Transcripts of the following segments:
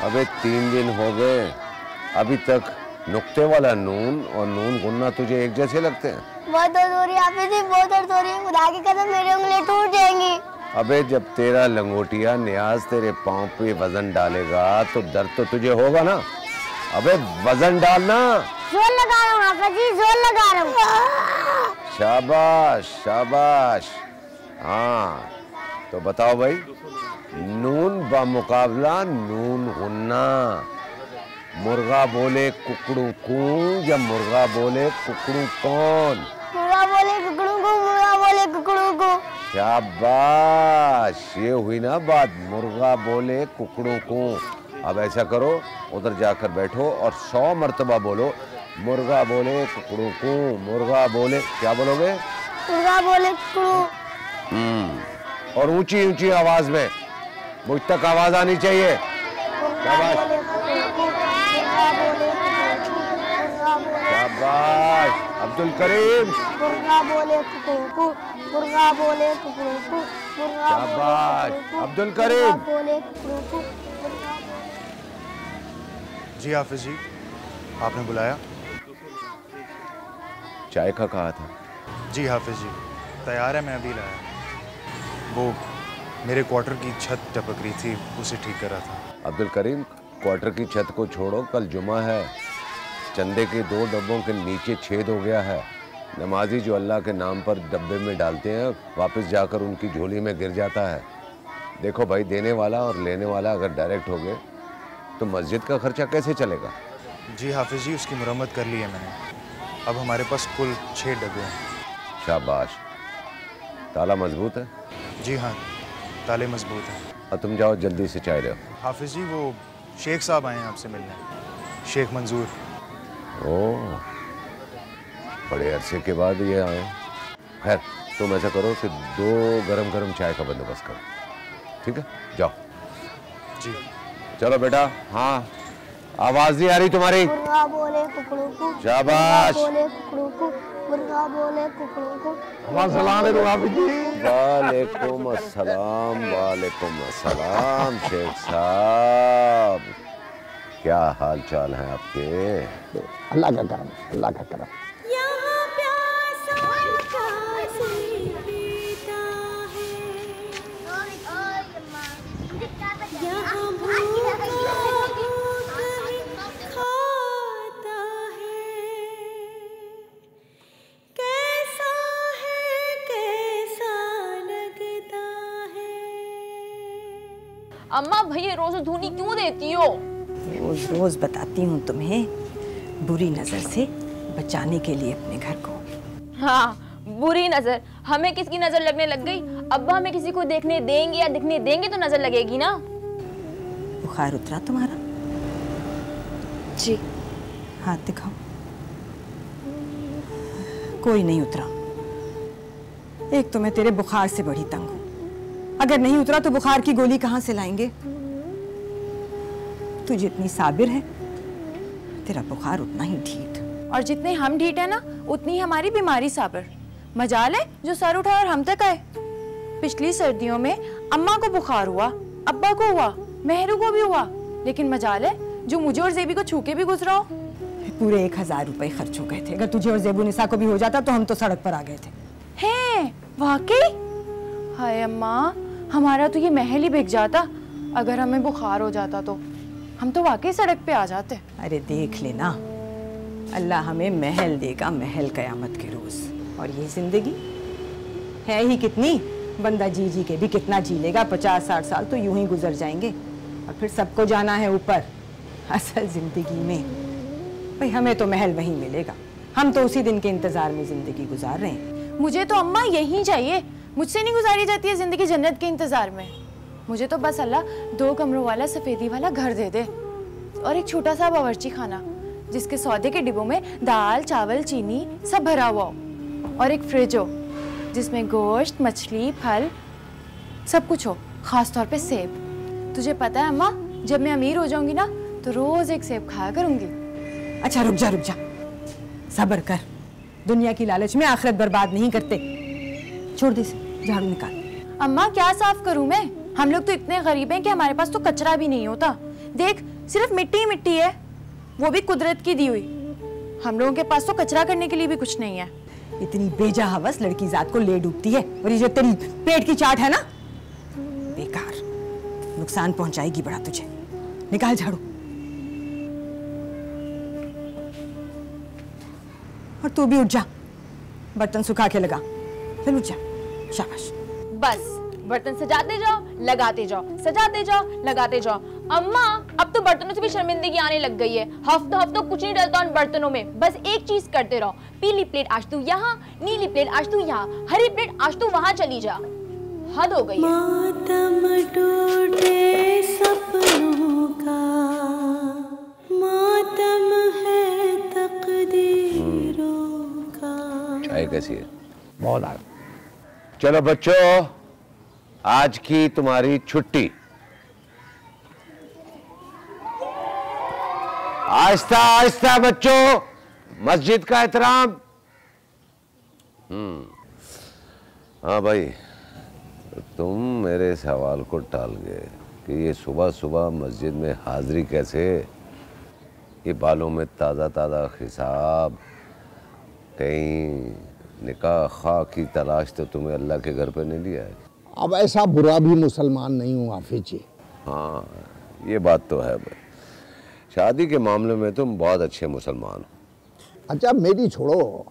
अबे 3 दिन हो गए, अभी तक नुक्ते वाला नून और नून गुन्ना तुझे एक जैसे लगते हैं? बहुत दर्द हो रही है हाफिज जी, बहुत दर्द हो रही है। खुदा की कसम मेरी उंगलियां टूट जाएंगी। अबे जब तेरा लंगोटिया नियाज तेरे पाँव पे वजन डालेगा तो दर्द तो तुझे होगा ना। अबे वजन डालना। जोर लगा रहा हूँ हाफिज जी, जोर लगा रहा हूँ। शाबाश शाबाश। हाँ तो बताओ भाई, नून बामुकाबला नून गुन्ना, मुर्गा बोले कुकड़ू कू या मुर्गा बोले कुकड़ू कौन? मुर्गा बोले कुकड़ू को, मुर्गा बोले कुकड़ू को। शाबाश, ये हुई ना बात, मुर्गा बोले कुकड़ू को। अब ऐसा करो, उधर जाकर बैठो और 100 मर्तबा बोलो, मुर्गा बोले कुकड़ू को, मुर्गा बोले। क्या बोलोगे? मुर्गा बोले कुकड़ू। और ऊंची ऊंची आवाज में, मुझ तक आवाज आनी चाहिए। शाबाश अब्दुल करीम। मुर्गा बोले कुकड़ू, मुर्गा बोले कुकड़ू, शाबाश अब्दुल करीम। जी हाफिज जी, आपने बुलाया? चाय का कहा था? जी हाफिज जी, तैयार है, मैं अभी लाया। वो मेरे क्वार्टर की छत टपक रही थी, उसे ठीक कर रहा था। अब्दुल करीम, क्वार्टर की छत को छोड़ो, कल जुमा है। चंदे के 2 डब्बों के नीचे छेद हो गया है। नमाजी जो अल्लाह के नाम पर डब्बे में डालते हैं, वापस जाकर उनकी झोली में गिर जाता है। देखो भाई, देने वाला और लेने वाला अगर डायरेक्ट हो गए तो मस्जिद का खर्चा कैसे चलेगा? जी हाफिज जी, उसकी मुरम्मत कर ली है मैंने। अब हमारे पास कुल 6 डब्बे हैं। शाबाश। ताला मजबूत है? जी हाँ, ताले मजबूत हैं। और तुम जाओ जल्दी से चाय लो। हाफिज जी, वो शेख साहब आए हैं आपसे मिलने, शेख मंजूर। ओह, बड़े अरसे के बाद ये आए। खैर तुम ऐसा करो कि 2 गरम गरम चाय का बंदोबस्त करो, ठीक है? जाओ। जी चलो बेटा। हाँ, आवाज नहीं आ रही तुम्हारी। मुर्गा बोले कुकड़ू को, शाबाश। बोले कुकड़ू को, मुर्गा बोले कुकड़ू को। वालेकुम अस्सलाम, वालेकुम अस्सलाम शेख साहब, क्या हाल चाल है आपके? अल्लाह का करम, अल्लाह का करम। अम्मा भैया रोज धुनी क्यों देती हो? रोज रोज बताती हूँ तुम्हें, बुरी नजर से बचाने के लिए अपने घर को। हाँ, बुरी नजर, हमें किसकी नजर लगने लग गई? अब्बा हमें किसी को देखने देंगे या दिखने देंगे तो नजर लगेगी ना। बुखार उतरा तुम्हारा? जी। हाथ दिखाओ। कोई नहीं उतरा। एक तो मैं तेरे बुखार से बड़ी तंग हूँ, अगर नहीं उतरा तो बुखार की गोली कहां से लाएंगे? तू जितनी साबिर है, तेरा बुखार उतना ही ढीठ। और जितने हम ढीठ है ना, उतनी हमारी बीमारी साबिर। मजाल है जो सर उठाए और हम तक आए। पिछली सर्दियों में अम्मा को बुखार हुआ, अब्बा को हुआ, मेहरू को भी हुआ, लेकिन मजाल है जो मुझे और जेबी को छू के भी गुजरा हो। पूरे 1000 रुपए खर्च हो गए थे। अगर तुझे और जेबू निसा को भी हो जाता तो हम तो सड़क पर आ गए थे। हैं, वाकई? हाय अम्मा, हमारा तो ये महल ही बिक जाता। अगर हमें बुखार हो जाता तो हम तो वाकई सड़क पे आ जाते। अरे देख लेना, अल्लाह हमें महल देगा, महल कयामत के रोज। और ये जिंदगी है ही कितनी, बंदा जी जी के भी कितना जी लेगा, 50-60 साल तो यूं ही गुजर जाएंगे और फिर सबको जाना है ऊपर। असल जिंदगी में भाई हमें तो महल वहीं मिलेगा, हम तो उसी दिन के इंतजार में जिंदगी गुजार रहे हैं। मुझे तो अम्मा यही चाहिए, मुझसे नहीं गुजारी जाती है जिंदगी जन्नत के इंतजार में। मुझे तो बस अल्लाह 2 कमरों वाला सफेदी वाला घर दे दे और एक छोटा सा बावर्ची खाना जिसके सौदे के डिब्बों में दाल चावल चीनी सब भरा हुआ हो और एक फ्रिज हो जिसमें गोश्त मछली फल सब कुछ हो, खास तौर पे सेब। तुझे पता है अम्मा, जब मैं अमीर हो जाऊंगी ना तो रोज एक सेब खाया करूंगी। अच्छा रुक जा सब्र कर, दुनिया की लालच में आखिरत बर्बाद नहीं करते। छोड़ दे इसे, झाड़ू निकाल। अम्मा क्या साफ करूं मैं, हम लोग तो इतने गरीब हैं कि हमारे पास तो कचरा भी नहीं होता। देख सिर्फ मिट्टी ही मिट्टी है, वो भी कुदरत की दी हुई। हम लोगों के पास तो कचरा करने के लिए भी कुछ नहीं है। इतनी बेजा हवस लड़की जात को ले डूबती है, और ये जो तेरी पेट की चाट है ना, बेकार, नुकसान पहुंचाएगी बड़ा तुझे। निकाल झाड़ू। और तू भी उठ जा, बर्तन सुखा के लगा, फिर उठ जा। शाबाश। बस बर्तन सजाते जाओ लगाते जाओ, सजाते जाओ लगाते जाओ। अम्मा अब तो बर्तनों से भी शर्मिंदगी आने लग गई है। हफ्तों हफ्तों कुछ नहीं डलता उन बर्तनों में, बस एक चीज करते रहो, पीली प्लेट आज तू यहाँ, नीली प्लेट आज तू यहाँ, हरी प्लेट आज तू वहां चली जा। हद हो गई है। मातम टूटे सपनों का, मातम है तकदीरों का। चाय कैसी है? बहुत आ चलो बच्चों, आज की तुम्हारी छुट्टी। आहिस्ता आहिस्ता बच्चों, मस्जिद का एहतराम। हाँ भाई, तुम मेरे सवाल को टाल गए कि ये सुबह सुबह मस्जिद में हाजिरी कैसे? ये बालों में ताज़ा ताज़ा खिसाब, कहीं निकाह खा की तलाश तो तुम्हें अल्लाह के घर पे नहीं लिया है? अब ऐसा बुरा भी मुसलमान नहीं हूँ हाफिज जी। हाँ ये बात तो है भाई, शादी के मामले में तुम बहुत अच्छे मुसलमान हो। अच्छा मेरी छोड़ो,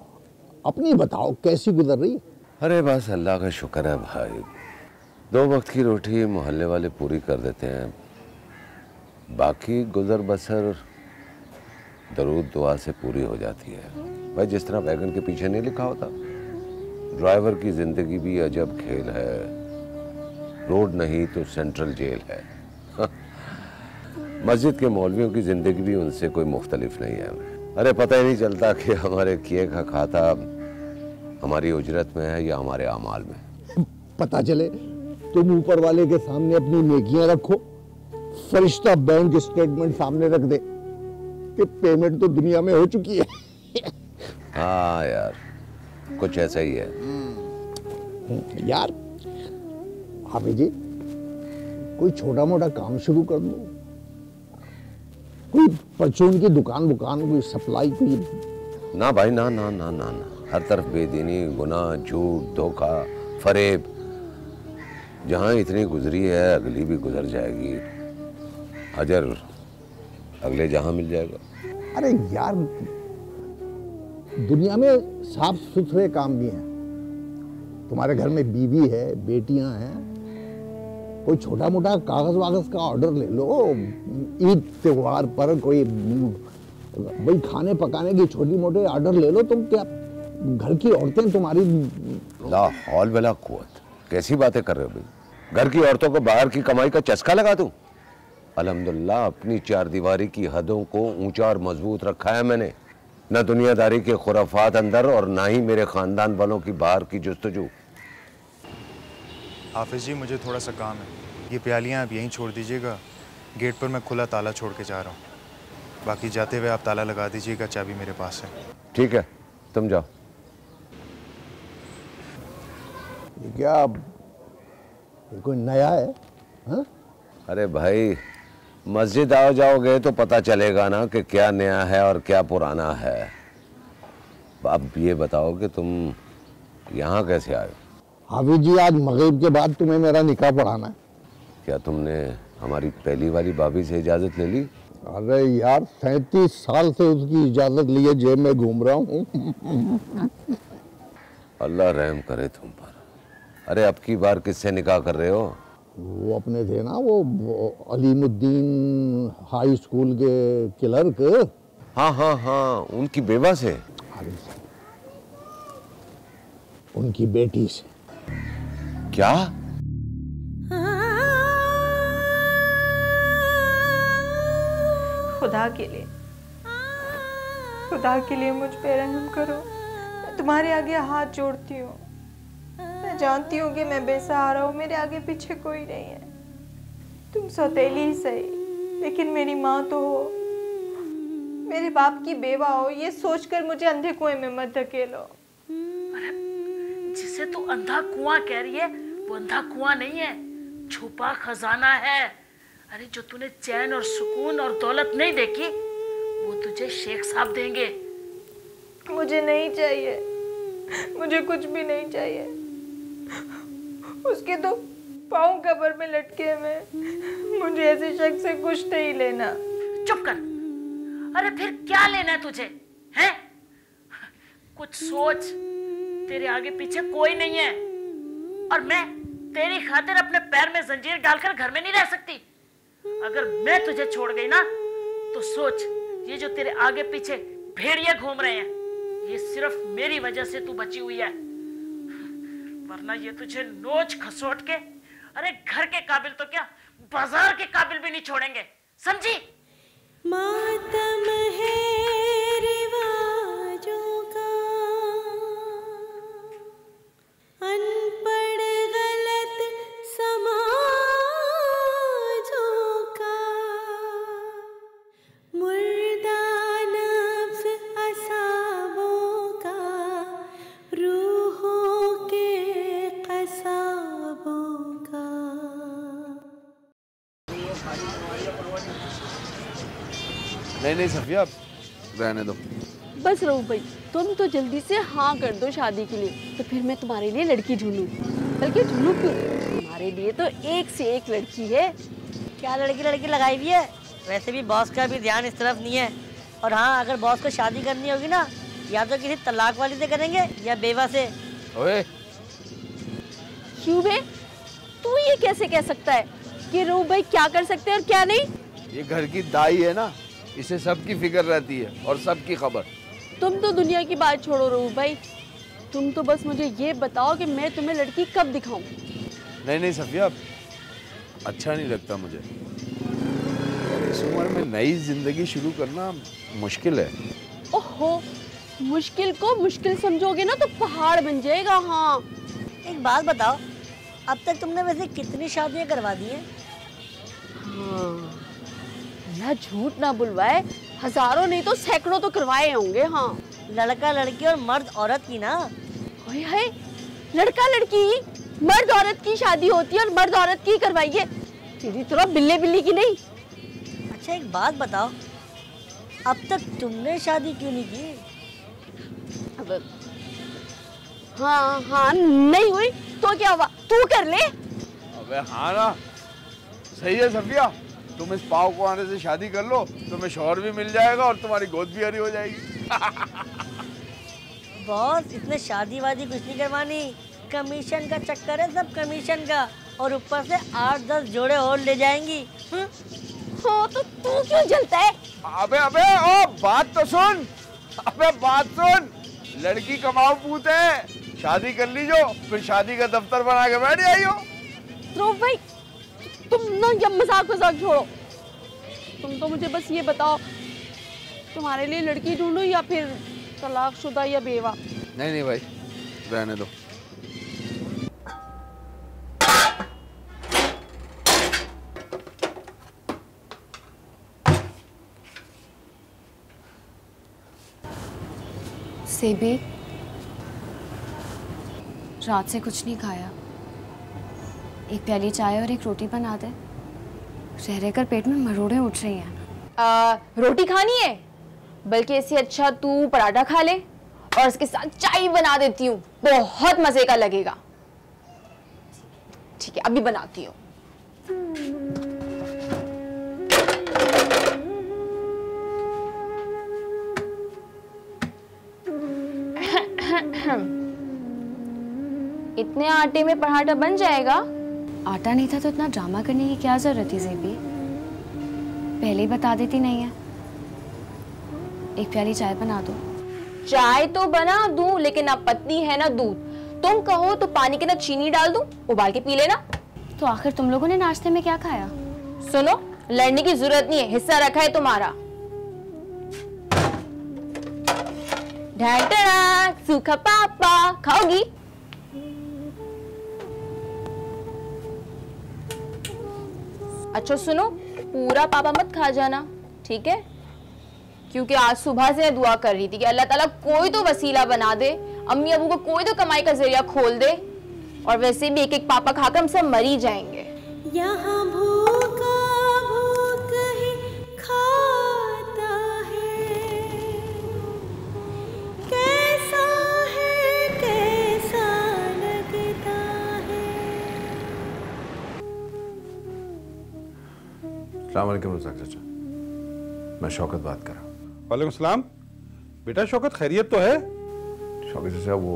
अपनी बताओ कैसी गुजर रही? अरे बस अल्लाह का शुक्र है भाई, 2 वक्त की रोटी मोहल्ले वाले पूरी कर देते हैं, बाकी गुजर बसर दरूद दुआ से पूरी हो जाती है। भाई जिस तरह वैगन के पीछे नहीं लिखा होता, ड्राइवर की जिंदगी भी अजब खेल है, रोड नहीं तो सेंट्रल जेल है। मस्जिद के मौलवियों की जिंदगी भी उनसे कोई मुख्तलिफ नहीं है। अरे पता ही नहीं चलता कि हमारे किए का खाता हमारी उजरत में है या हमारे अमाल में। पता चले तुम ऊपर वाले के सामने अपनी नेकियां रखो, फरिश्ता बैंक स्टेटमेंट सामने रख दे कि पेमेंट तो दुनिया में हो चुकी है। हाँ यार, कुछ ऐसा ही है यार। हाफिज जी, कोई छोटा मोटा काम शुरू कर दो, कोई परचून की दुकान कोई सप्लाई, कोई। ना भाई ना ना ना ना ना, हर तरफ बेदीनी, गुनाह, झूठ, धोखा, फरेब। जहाँ इतनी गुजरी है अगली भी गुजर जाएगी, अजर अगले जहाँ मिल जाएगा। अरे यार, दुनिया में साफ सुथरे काम भी हैं। तुम्हारे घर में बीवी है, बेटियां हैं, कोई छोटा मोटा कागज वागज का ऑर्डर ले लो। ईद त्योहार पर कोई भाई खाने पकाने की छोटी मोटे ऑर्डर ले लो। तुम क्या घर की औरतें तुम्हारी? ला हौल वला कुव्वत, कैसी बातें कर रहे हो भाई? घर की औरतों को बाहर की कमाई का चस्का लगा दूं? अल्हम्दुलिल्लाह अपनी 4 दीवारी की हदों को ऊंचा और मजबूत रखा है मैंने। न दुनियादारी के खुराफात अंदर और ना ही मेरे खानदान वालों की बाहर की जुस्तजू। हाफिज जी मुझे थोड़ा सा काम है, ये प्यालियाँ आप यहीं छोड़ दीजिएगा, गेट पर मैं खुला ताला छोड़ के जा रहा हूँ। बाकी जाते हुए आप ताला लगा दीजिएगा, चाबी मेरे पास है। ठीक है, तुम जाओ। ये क्या, ये कोई नया है? हा? अरे भाई, मस्जिद आओ जाओगे तो पता चलेगा ना कि क्या नया है और क्या पुराना है। अब ये बताओ कि तुम यहाँ कैसे आए? हाफिज जी, आज मगरिब के बाद तुम्हें मेरा निकाह पढ़ाना है। क्या तुमने हमारी पहली वाली भाभी से इजाज़त ले ली? अरे यार, 37 साल से उसकी इजाज़त लिए जेब में घूम रहा हूँ। अल्लाह रहम करे तुम पर। अरे अब की बार किससे निकाह कर रहे हो? वो अपने थे ना, वो अलीमुद्दीन हाई स्कूल के क्लर्क। हाँ हाँ हाँ, उनकी बेवा से? उनकी बेटी से। क्या? खुदा के लिए मुझ पे रहम करो। मैं तुम्हारे आगे हाथ जोड़ती हूँ। मैं जानती हूँ कि मैं बेसहारा हूँ, मेरे आगे पीछे कोई नहीं है। तुम सौतेली ही सही, लेकिन मेरी माँ तो हो, मेरे बाप की बेवा हो। ये सोचकर मुझे अंधे कुएं में मत धकेलो। अरे जिसे तू अंधा कुआं कह रही है, वो अंधा कुआं नहीं है, छुपा खजाना है। अरे जो तूने चैन और सुकून और दौलत नहीं देखी, वो तुझे शेख साहब देंगे। मुझे नहीं चाहिए, मुझे कुछ भी नहीं चाहिए। उसके तो पाँव कब्र में लटके में, मुझे ऐसे शख्स से कुछ नहीं लेना। चुप कर। अरे फिर क्या लेना है तुझे, हैं? कुछ सोच, तेरे आगे पीछे कोई नहीं है, और मैं तेरी खातिर अपने पैर में जंजीर डालकर घर में नहीं रह सकती। अगर मैं तुझे छोड़ गई ना, तो सोच, ये जो तेरे आगे पीछे भेड़िए घूम रहे हैं, ये सिर्फ मेरी वजह से तू बची हुई है, वरना ये तुझे नोच खसोट के, अरे घर के काबिल तो क्या, बाजार के काबिल भी नहीं छोड़ेंगे, समझी? मातम है रिवाजों का, अनपढ़ गलत समाजों का, मुर्दा नफ्स असाबों का, रूहों के कसाबों का। नहीं सफिया, रहने दो। बस रहो भाई, तुम तो जल्दी से हाँ कर दो शादी के लिए, तो फिर मैं तुम्हारे लिए लड़की ढूंढूं। बल्कि ढूंढूं क्यों, तुम्हारे लिए तो एक से एक लड़की है। क्या लड़की लगाई हुई है? वैसे भी बॉस का भी ध्यान इस तरफ नहीं है। और हाँ, अगर बॉस को शादी करनी होगी ना, या तो किसी तलाक वाली से करेंगे या बेवा से। ओए क्यों बे, तू ये कैसे कह सकता है कि रू भाई क्या कर सकते हैं और क्या नहीं? ये घर की दाई है ना, इसे सबकी फिक्र रहती है और सबकी खबर। तुम तो दुनिया की बात छोड़ो रू भाई, तुम तो बस मुझे ये बताओ कि मैं तुम्हें लड़की कब दिखाऊं। नहीं सफिया, अच्छा नहीं लगता मुझे। इस उम्र में नई जिंदगी शुरू करना मुश्किल है। ओहो, मुश्किल को मुश्किल समझोगे ना तो पहाड़ बन जाएगा। हाँ, एक बात बताओ, अब तक तुमने वैसे कितनी शादियां करवा दी हैं? हाँ, ना झूठ ना बुलवाए, हजारों नहीं तो सैकड़ों तो करवाए होंगे। हाँ, लड़का लड़की और मर्द औरत की ना। ओए है, लड़का लड़की मर्द औरत की शादी होती है और मर्द औरत की करवाइए, तेरी तरह बिल्ले बिल्ली की नहीं। अच्छा एक बात बताओ, अब तक तुमने शादी क्यों नहीं की? अब हाँ नहीं हुई तो क्या हुआ, तू कर ले। अबे हाँ ना, सही है सफिया, तुम इस पाव को आने से शादी कर लो, तुम्हें शौहर भी मिल जाएगा और तुम्हारी गोद भी हरी हो जाएगी। बॉस, इतने शादी वादी कुछ नहीं करवानी, कमीशन का चक्कर है सब, कमीशन का, और ऊपर से 8-10 जोड़े और ले जाएंगी। हाँ तो तू क्यों जलता है? अबे ओ बात तो सुन, अबे बात सुन, लड़की कमाओ पूत है, शादी कर लीजो, फिर शादी का दफ्तर बना के बैठ जाइयो। तो भाई तुम ना ये मजाक छोड़ो, तुम तो मुझे बस ये बताओ, तुम्हारे लिए लड़की ढूंढूं या फिर तलाकशुदा या बेवा? नहीं भाई, रहने दो। सेबी, रात से कुछ नहीं खाया, एक प्याली चाय और एक रोटी बना दे, रह कर पेट में मरोड़े उठ रही हैं। रोटी खानी है? बल्कि इससे अच्छा तू पराठा खा ले और इसके साथ चाय बना देती हूँ, बहुत मजे का लगेगा। ठीक है, अभी बनाती हूँ। इतने आटे में पराठा बन जाएगा? आटा नहीं था तो इतना ड्रामा करने की क्या जरूरत थी ज़ेबी? पहले ही बता देती नहीं है। एक प्याली चाय बना दो। चाय तो बना दूं, लेकिन अब पत्नी है ना दूध। तुम कहो तो पानी के ना चीनी डाल दूं, उबाल के पी लेना। तो आखिर तुम लोगों ने नाश्ते में क्या खाया? सुनो, लड़ने की जरूरत नहीं है, हिस्सा रखा है तुम्हारा। ढांटड़ा सूखा पापा खाओगी? अच्छा सुनो, पूरा पापा मत खा जाना, ठीक है? क्योंकि आज सुबह से मैं दुआ कर रही थी कि अल्लाह ताला कोई तो वसीला बना दे, अम्मी अबू को कोई तो कमाई का जरिया खोल दे, और वैसे भी एक एक पापा खाकर हम सब मर ही जाएंगे। यहाँ भूखा भूख ही खाता है, कैसा लगता है। अस्सलाम वालेकुम रज़ाक चाचा, मैं शौकत बात कर रहा हूँ। वालेकुम सलाम। बेटा शौकत, खैरियत तो है? शौकत चाचा, वो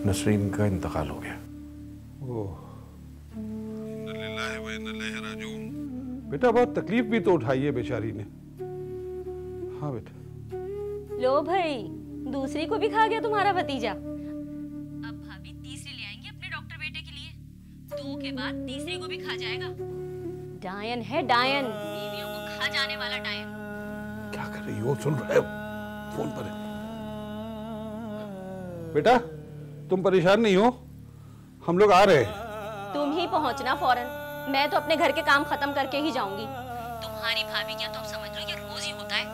नसरीन का इंतकाल हो गया। बेटा बहुत तकलीफ भी तो उठाई है बेचारी ने। हाँ बेटा। लो भाई, दूसरी को भी खा गया तुम्हारा भतीजा। अब भाभी तीसरी ले आएंगे अपने डॉक्टर बेटे के लिए। 2 के बाद तीसरी को भी खा जाएगा। डायन है डायन, बीवियों को खा जाने वाला डायन। क्या कर रही हो? सुन रहे हो? फोन पर है। बेटा तुम परेशान नहीं हो, हम लोग आ रहे हैं। तुम ही पहुंचना फौरन, मैं तो अपने घर के काम खत्म करके ही जाऊंगी। तुम्हारी भाभी क्या तुम समझ लो ये रोज ही होता है?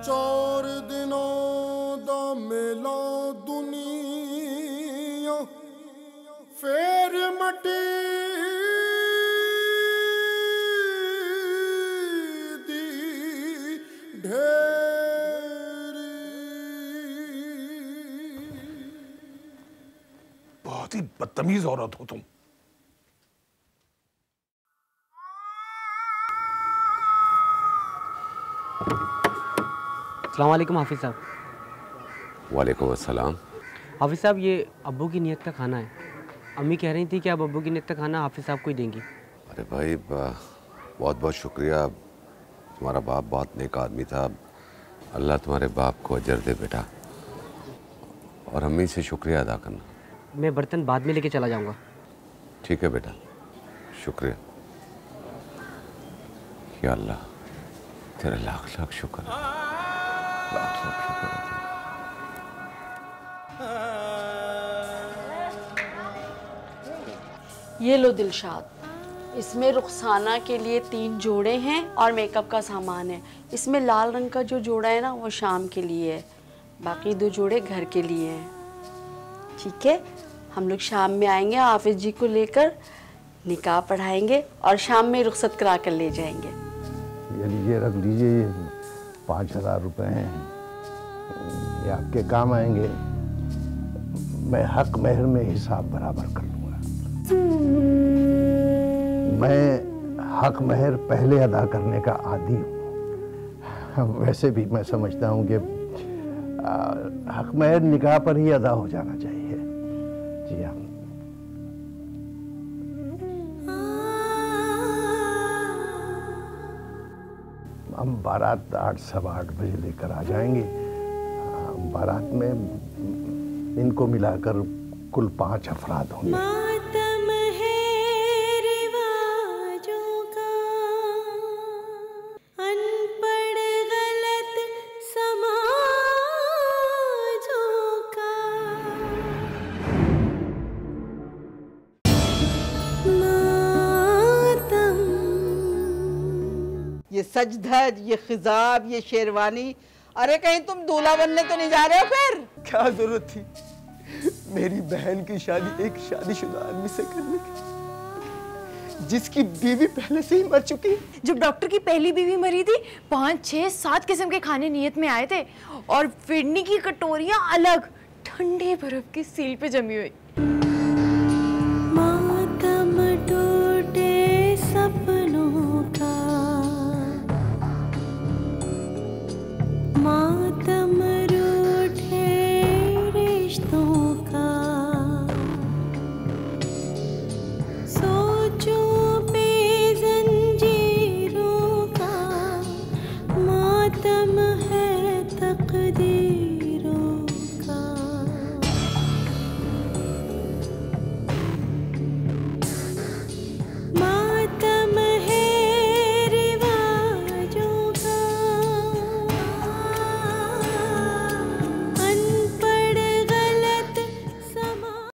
4 दिनों दा मेला दुनिया फेर मटी दी ढेरी। बहुत ही बदतमीज औरत हो तुम। अस्सलाम वालेकुम हाफिज साहब। वालेकुम अस्सलाम। हाफिज साहब, ये अब्बू की नियत का खाना है। अम्मी कह रही थी कि आप अब्बू की नियत का खाना हाफिज साहब को ही देंगी। अरे भाई, बहुत बहुत शुक्रिया। तुम्हारा बाप बहुत नेक आदमी था। अल्लाह तुम्हारे बाप को अजर दे बेटा, और अम्मी से शुक्रिया अदा करना। मैं बर्तन बाद में लेके चला जाऊंगा। ठीक है बेटा, शुक्रिया। या अल्लाह, तेरा लाख लाख शुक्र है, लाख लाख शुक्र है। ये लो दिलशाद, इसमें रुखसाना के लिए 3 जोड़े हैं और मेकअप का सामान है। इसमें लाल रंग का जो जोड़ा है ना, वो शाम के लिए है, बाकी 2 जोड़े घर के लिए हैं। ठीक है, हम लोग शाम में आएंगे, हाफिज जी को लेकर निकाह पढ़ाएंगे और शाम में रुखसत करा कर ले जाएंगे। ये लीजिए, रख लीजिए, ये 5000 रुपये हैं, ये आपके काम आएंगे। मैं हक महर में हिसाब बराबर कर लूँगा। मैं हक महर पहले अदा करने का आदी हूँ। वैसे भी मैं समझता हूँ कि हक महर निकाह पर ही अदा हो जाना चाहिए। जी हाँ। हम बारात 8 सवा 8 बजे लेकर आ जाएंगे। बारात में इनको मिलाकर कुल 5 अफराद होंगे। मातम है रिवाजों का, अनपढ़ गलत समाजों का। मातम। ये सज धज, ये खिजाब, ये शेरवानी, अरे कहीं तुम दूल्हा बनने तो नहीं जा रहे हो? फिर क्या जरूरत थी मेरी बहन की शादी एक शादीशुदा आदमी से करने की, जिसकी बीवी पहले से ही मर चुकी। जब डॉक्टर की पहली बीवी मरी थी, 5, 6, 7 किस्म के खाने नियत में आए थे, और फिरनी की कटोरियां अलग, ठंडे बर्फ की सील पे जमी हुई।